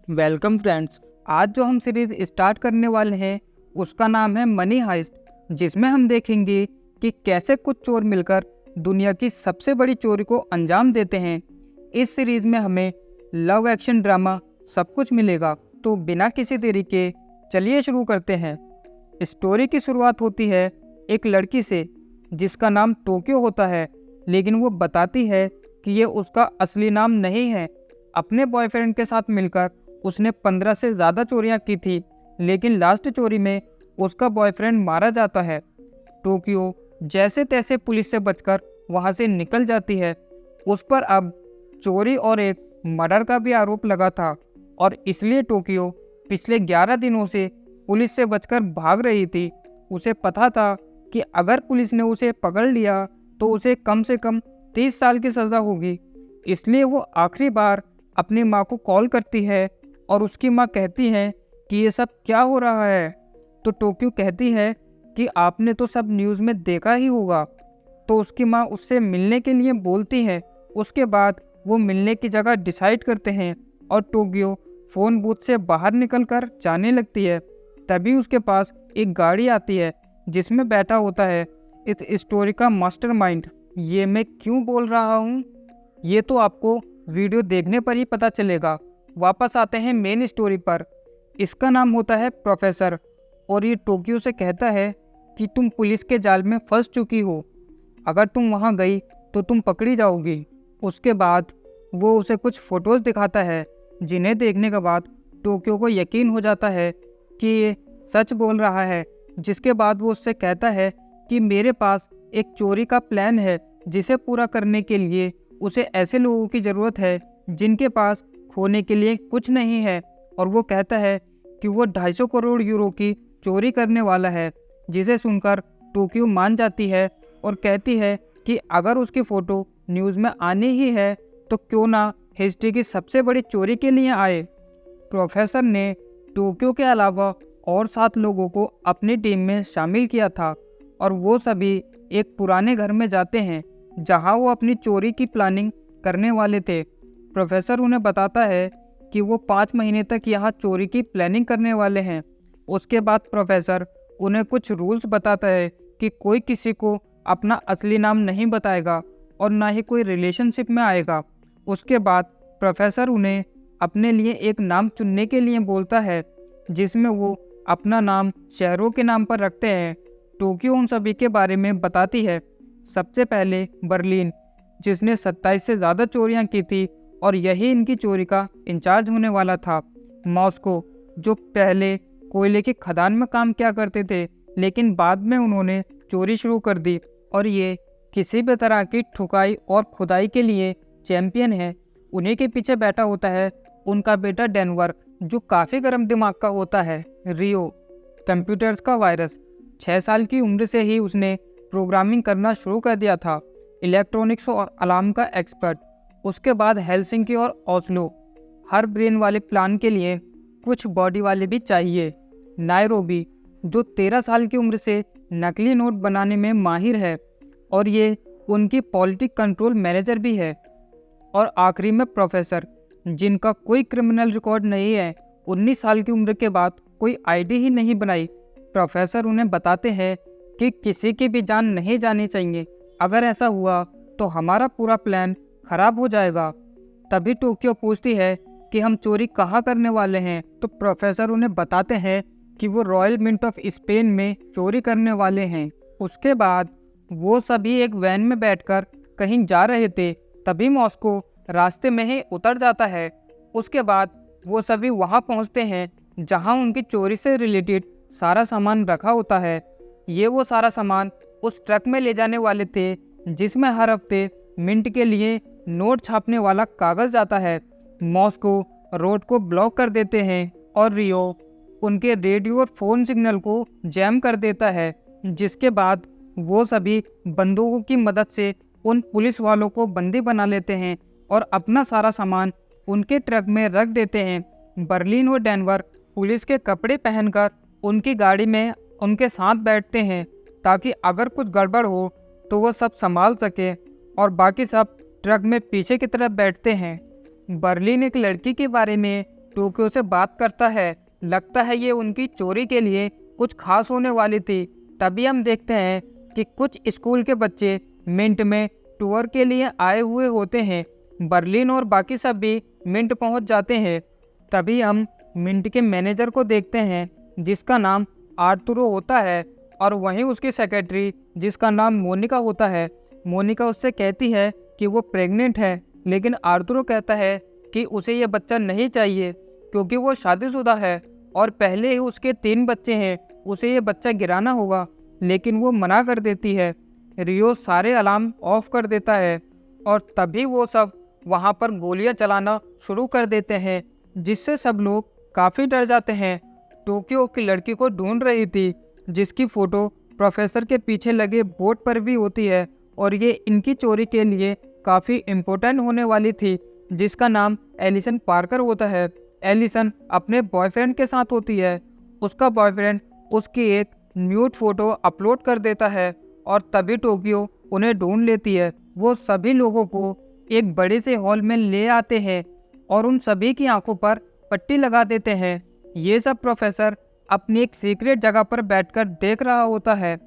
Welcome friends. आज जो हम सीरीज स्टार्ट करने वाले हैं उसका नाम है मनी हाइस्ट, जिसमें हम देखेंगे कि कैसे कुछ चोर मिलकर दुनिया की सबसे बड़ी चोरी को अंजाम देते हैं। इस सीरीज में हमें लव, एक्शन, ड्रामा सब कुछ मिलेगा। तो बिना किसी देरी के चलिए शुरू करते हैं। स्टोरी की शुरुआत होती है एक लड़की से जिसका नाम टोक्यो होता है, लेकिन वो बताती है कि ये उसका असली नाम नहीं है। अपने बॉयफ्रेंड के साथ मिलकर उसने 15 से ज़्यादा चोरियां की थी, लेकिन लास्ट चोरी में उसका बॉयफ्रेंड मारा जाता है। टोक्यो जैसे तैसे पुलिस से बचकर वहां से निकल जाती है। उस पर अब चोरी और एक मर्डर का भी आरोप लगा था और इसलिए टोक्यो पिछले 11 दिनों से पुलिस से बचकर भाग रही थी। उसे पता था कि अगर पुलिस ने उसे पकड़ लिया तो उसे कम से कम 30 साल की सज़ा होगी। इसलिए वो आखिरी बार अपनी माँ को कॉल करती है और उसकी माँ कहती है कि ये सब क्या हो रहा है। तो टोक्यो कहती है कि आपने तो सब न्यूज़ में देखा ही होगा। तो उसकी माँ उससे मिलने के लिए बोलती है। उसके बाद वो मिलने की जगह डिसाइड करते हैं और टोक्यो फ़ोन बूथ से बाहर निकलकर जाने लगती है। तभी उसके पास एक गाड़ी आती है जिसमें बैठा होता है इस स्टोरी का मास्टरमाइंड। ये मैं क्यों बोल रहा हूँ ये तो आपको वीडियो देखने पर ही पता चलेगा। वापस आते हैं मेन स्टोरी पर। इसका नाम होता है प्रोफेसर और ये टोक्यो से कहता है कि तुम पुलिस के जाल में फंस चुकी हो। अगर तुम वहाँ गई तो तुम पकड़ी जाओगी। उसके बाद वो उसे कुछ फ़ोटोज़ दिखाता है जिन्हें देखने के बाद टोक्यो को यकीन हो जाता है कि ये सच बोल रहा है। जिसके बाद वो उससे कहता है कि मेरे पास एक चोरी का प्लान है जिसे पूरा करने के लिए उसे ऐसे लोगों की ज़रूरत है जिनके पास खोने के लिए कुछ नहीं है। और वो कहता है कि वो 250 करोड़ यूरो की चोरी करने वाला है। जिसे सुनकर टोक्यो मान जाती है और कहती है कि अगर उसकी फ़ोटो न्यूज़ में आनी ही है तो क्यों ना हिस्ट्री की सबसे बड़ी चोरी के लिए आए। प्रोफेसर ने टोक्यो के अलावा और 7 लोगों को अपनी टीम में शामिल किया था और वो सभी एक पुराने घर में जाते हैं जहां वो अपनी चोरी की प्लानिंग करने वाले थे। प्रोफेसर उन्हें बताता है कि वो 5 महीने तक यहाँ चोरी की प्लानिंग करने वाले हैं। उसके बाद प्रोफेसर उन्हें कुछ रूल्स बताता है कि कोई किसी को अपना असली नाम नहीं बताएगा और ना ही कोई रिलेशनशिप में आएगा। उसके बाद प्रोफेसर उन्हें अपने लिए एक नाम चुनने के लिए बोलता है जिसमें वो अपना नाम शहरों के नाम पर रखते हैं। टोक्यो उन सभी के बारे में बताती है। सबसे पहले बर्लिन, जिसने 27 से ज़्यादा चोरियां की थी और यही इनकी चोरी का इंचार्ज होने वाला था। मॉस्को, जो पहले कोयले की खदान में काम किया करते थे लेकिन बाद में उन्होंने चोरी शुरू कर दी और ये किसी भी तरह की ठुकाई और खुदाई के लिए चैंपियन है। उन्हीं के पीछे बैठा होता है उनका बेटा डेनवर, जो काफ़ी गर्म दिमाग का होता है। रियो, कंप्यूटर्स का वायरस। 6 साल की उम्र से ही उसने प्रोग्रामिंग करना शुरू कर दिया था। इलेक्ट्रॉनिक्स और अलार्म का एक्सपर्ट। उसके बाद हेलसिंकी और ओस्लो, हर ब्रेन वाले प्लान के लिए कुछ बॉडी वाले भी चाहिए। नायरोबी, जो 13 साल की उम्र से नकली नोट बनाने में माहिर है और ये उनकी पॉलिटिक कंट्रोल मैनेजर भी है। और आखिरी में प्रोफेसर, जिनका कोई क्रिमिनल रिकॉर्ड नहीं है, 19 साल की उम्र के बाद कोई आईडी ही नहीं बनाई। प्रोफेसर उन्हें बताते हैं कि किसी की भी जान नहीं जानी चाहिए। अगर ऐसा हुआ तो हमारा पूरा प्लान खराब हो जाएगा। तभी टोक्यो पूछती है कि हम चोरी कहाँ करने वाले हैं। तो प्रोफेसर उन्हें बताते हैं कि वो रॉयल मिंट ऑफ स्पेन में चोरी करने वाले हैं। उसके बाद वो सभी एक वैन में बैठकर कहीं जा रहे थे। तभी मॉस्को रास्ते में ही उतर जाता है। उसके बाद वो सभी वहाँ पहुँचते हैं जहाँ उनकी चोरी से रिलेटेड सारा सामान रखा होता है। ये वो सारा सामान उस ट्रक में ले जाने वाले थे जिसमें हर हफ्ते मिंट के लिए नोट छापने वाला कागज़ जाता है। मॉस्को रोड को ब्लॉक कर देते हैं और रियो उनके रेडियो और फ़ोन सिग्नल को जैम कर देता है। जिसके बाद वो सभी बंदूकों की मदद से उन पुलिस वालों को बंदी बना लेते हैं और अपना सारा सामान उनके ट्रक में रख देते हैं। बर्लिन और डेनवर पुलिस के कपड़े पहनकर उनकी गाड़ी में उनके साथ बैठते हैं ताकि अगर कुछ गड़बड़ हो तो वो सब संभाल सके और बाकी सब ट्रक में पीछे की तरफ बैठते हैं। बर्लिन एक लड़की के बारे में टोक्यो से बात करता है। लगता है ये उनकी चोरी के लिए कुछ खास होने वाली थी। तभी हम देखते हैं कि कुछ स्कूल के बच्चे मिंट में टूर के लिए आए हुए होते हैं। बर्लिन और बाकी सब भी मिंट पहुंच जाते हैं। तभी हम मिंट के मैनेजर को देखते हैं जिसका नाम आर्तुरो होता है, और वहीं उसकी सेक्रेटरी जिसका नाम मोनिका होता है। मोनिका उससे कहती है कि वो प्रेग्नेंट है, लेकिन आर्तुरो कहता है कि उसे ये बच्चा नहीं चाहिए क्योंकि वो शादीशुदा है और पहले ही उसके 3 बच्चे हैं, उसे ये बच्चा गिराना होगा। लेकिन वो मना कर देती है। रियो सारे अलार्म ऑफ कर देता है और तभी वो सब वहाँ पर गोलियां चलाना शुरू कर देते हैं, जिससे सब लोग काफ़ी डर जाते हैं। टोक्यो की लड़की को ढूंढ रही थी जिसकी फ़ोटो प्रोफेसर के पीछे लगे बोर्ड पर भी होती है, और ये इनकी चोरी के लिए काफ़ी इम्पोर्टेंट होने वाली थी, जिसका नाम एलिसन पार्कर होता है। एलिसन अपने बॉयफ्रेंड के साथ होती है। उसका बॉयफ्रेंड उसकी एक न्यूड फ़ोटो अपलोड कर देता है और तभी टोक्यो उन्हें ढूंढ लेती है। वो सभी लोगों को एक बड़े से हॉल में ले आते हैं और उन सभी की आंखों पर पट्टी लगा देते हैं। ये सब प्रोफेसर अपनी एक सीक्रेट जगह पर बैठकर देख रहा होता है।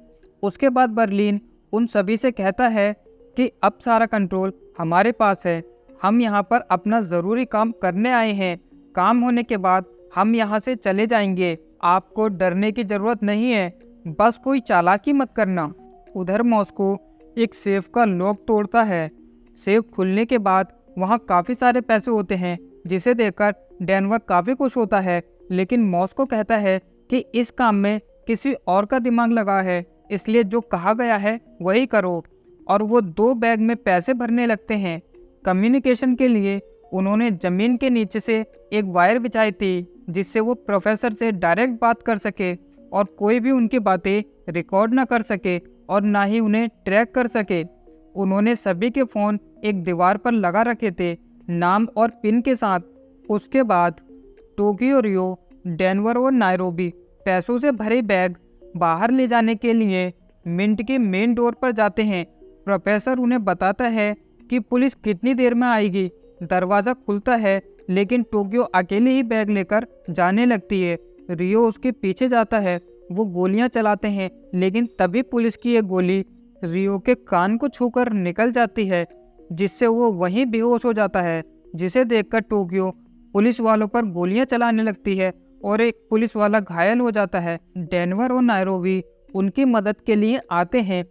उसके बाद बर्लिन उन सभी से कहता है कि अब सारा कंट्रोल हमारे पास है, हम यहाँ पर अपना ज़रूरी काम करने आए हैं, काम होने के बाद हम यहाँ से चले जाएंगे, आपको डरने की ज़रूरत नहीं है, बस कोई चालाकी मत करना। उधर मॉस्को एक सेफ का लॉक तोड़ता है। सेफ खुलने के बाद वहाँ काफ़ी सारे पैसे होते हैं, जिसे देखकर डेनवर काफ़ी खुश होता है। लेकिन मॉस्को कहता है कि इस काम में किसी और का दिमाग लगा है, इसलिए जो कहा गया है वही करो। और वो 2 बैग में पैसे भरने लगते हैं। कम्युनिकेशन के लिए उन्होंने ज़मीन के नीचे से एक वायर बिछाई थी, जिससे वो प्रोफेसर से डायरेक्ट बात कर सके और कोई भी उनकी बातें रिकॉर्ड ना कर सके और ना ही उन्हें ट्रैक कर सके। उन्होंने सभी के फ़ोन एक दीवार पर लगा रखे थे, नाम और पिन के साथ। उसके बाद टोक्यो, रियो, डेनवर और नायरोबी पैसों से भरे बैग बाहर ले जाने के लिए मिंट के मेन डोर पर जाते हैं। प्रोफेसर उन्हें बताता है कि पुलिस कितनी देर में आएगी। दरवाज़ा खुलता है, लेकिन टोक्यो अकेले ही बैग लेकर जाने लगती है। रियो उसके पीछे जाता है। वो गोलियां चलाते हैं, लेकिन तभी पुलिस की एक गोली रियो के कान को छूकर निकल जाती है, जिससे वो वहीं बेहोश हो जाता है। जिसे देखकर टोक्यो पुलिस वालों पर गोलियां चलाने लगती है और एक पुलिस वाला घायल हो जाता है। डेनवर और नायरोबी उनकी मदद के लिए आते हैं।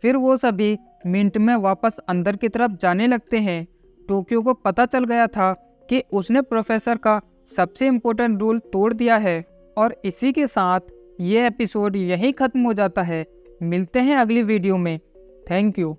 फिर वो सभी मिंट में वापस अंदर की तरफ जाने लगते हैं। टोक्यो को पता चल गया था कि उसने प्रोफेसर का सबसे इम्पोर्टेंट रूल तोड़ दिया है। और इसी के साथ ये एपिसोड यहीं ख़त्म हो जाता है। मिलते हैं अगली वीडियो में। Thank you.